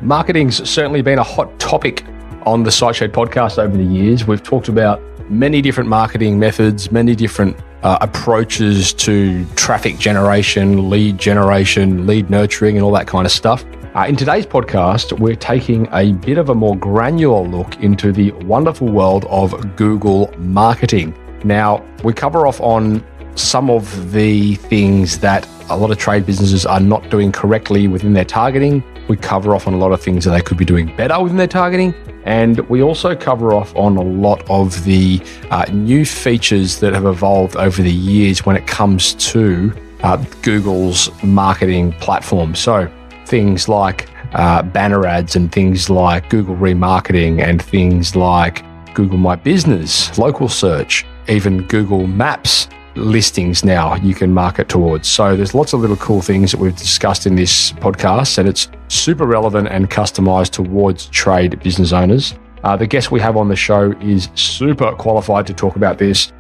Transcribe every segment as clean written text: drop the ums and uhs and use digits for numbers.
Marketing's certainly been a hot topic on the SiteShed podcast over the years. We've talked about many different marketing methods, many different approaches to traffic generation, lead nurturing, and all that kind of stuff. In today's podcast, we're taking a bit of a more granular look into the wonderful world of Google marketing. Now, we cover off on some of the things that a lot of trade businesses are not doing correctly within their targeting. We cover off on a lot of things that they could be doing better within their targeting. And we also cover off on a lot of the new features that have evolved over the years when it comes to Google's marketing platform. So things like banner ads and things like Google remarketing and things like Google My Business, local search, even Google Maps listings now you can market towards. So there's lots of little cool things that we've discussed in this podcast, and it's super relevant and customized towards trade business owners. The guest we have on the show is super qualified to talk about this.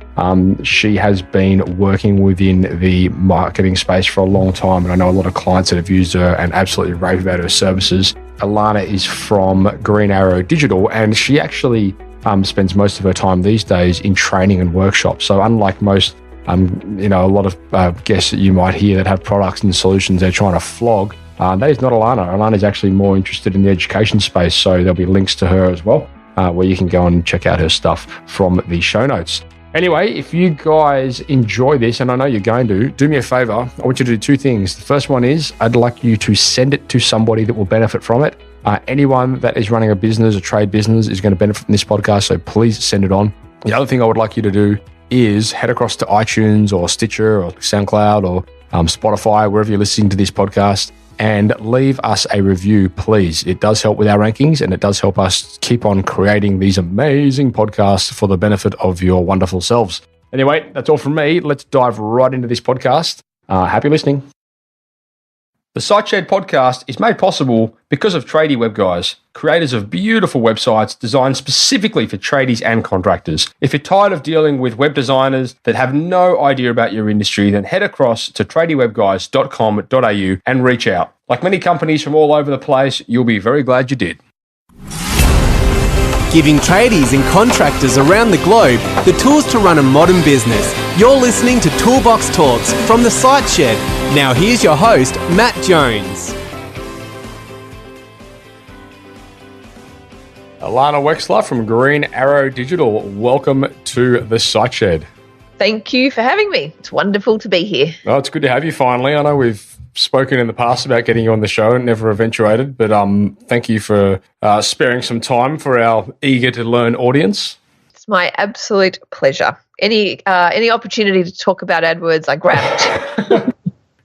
She has been working within the marketing space for a long time, and I know a lot of clients that have used her and absolutely rave about her services. Alana is from Green Arrow Digital, and she actually spends most of her time these days in training and workshops. So unlike most a lot of guests that you might hear that have products and solutions they're trying to flog, that is not Alana. Alana is actually more interested in the education space, so there'll be links to her as well, where you can go and check out her stuff from the show notes. Anyway, if you guys enjoy this, and I know you're going to, do me a favor. I want you to do two things. The first one is I'd like you to send it to somebody that will benefit from it. Anyone that is running a business, a trade business, is going to benefit from this podcast, so please send it on. The other thing I would like you to do is head across to iTunes or Stitcher or SoundCloud or Spotify, wherever you're listening to this podcast, and leave us a review, please. It does help with our rankings, and it does help us keep on creating these amazing podcasts for the benefit of your wonderful selves. Anyway, that's all from me. Let's dive right into this podcast. Happy listening. The SiteShed podcast is made possible because of Tradie Web Guys, creators of beautiful websites designed specifically for tradies and contractors. If you're tired of dealing with web designers that have no idea about your industry, then head across to tradiewebguys.com.au and reach out. Like many companies from all over the place, you'll be very glad you did. Giving tradies and contractors around the globe the tools to run a modern business. You're listening to Toolbox Talks from the SiteShed. Now here's your host, Matt Jones. Alana Wexler from Green Arrow Digital. Welcome to the SiteShed. Thank you for having me. It's wonderful to be here. Oh, it's good to have you finally. I know we've spoken in the past about getting you on the show and never eventuated, but thank you for sparing some time for our eager to learn audience. It's my absolute pleasure. Any opportunity to talk about AdWords, I grab it.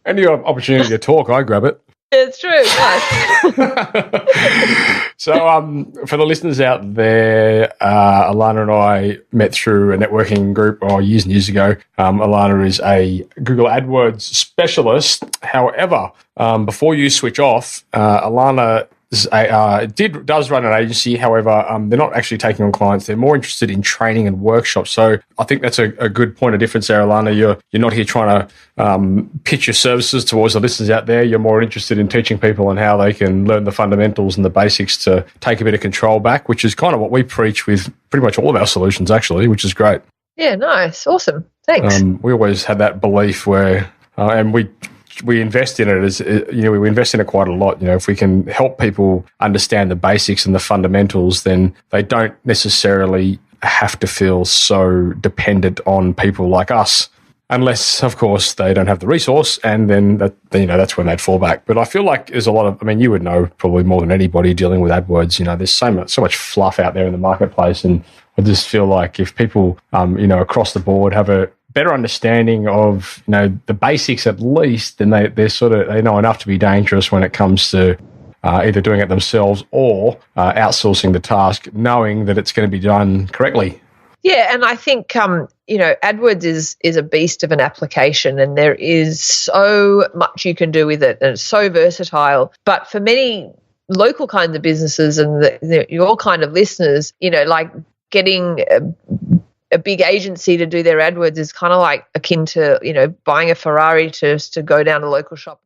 Any opportunity to talk, I grab it. It's true. Nice. So for the listeners out there, Alana and I met through a networking group years and years ago. Alana is a Google AdWords specialist. However, before you switch off, Alana does run an agency. However, they're not actually taking on clients. They're more interested in training and workshops. So I think that's a good point of difference there, Alana. You're not here trying to pitch your services towards the listeners out there. You're more interested in teaching people on how they can learn the fundamentals and the basics to take a bit of control back, which is kind of what we preach with pretty much all of our solutions, actually, which is great. Yeah, nice. Awesome. Thanks. We always had that belief where, and we invest in it we invest in it quite a lot. If we can help people understand the basics and the fundamentals, then they don't necessarily have to feel so dependent on people like us, unless, of course, they don't have the resource, and then that's when they'd fall back. But I feel like there's a lot of, you would know probably more than anybody dealing with AdWords, there's so much fluff out there in the marketplace, and I just feel like if people, across the board have a better understanding of the basics at least, then they know enough to be dangerous when it comes to either doing it themselves or outsourcing the task, knowing that it's going to be done correctly. Yeah, and I think AdWords is a beast of an application, and there is so much you can do with it, and it's so versatile. But for many local kinds of businesses and your kind of listeners, like getting a big agency to do their AdWords is kind of like akin to, buying a Ferrari to go down to a local shop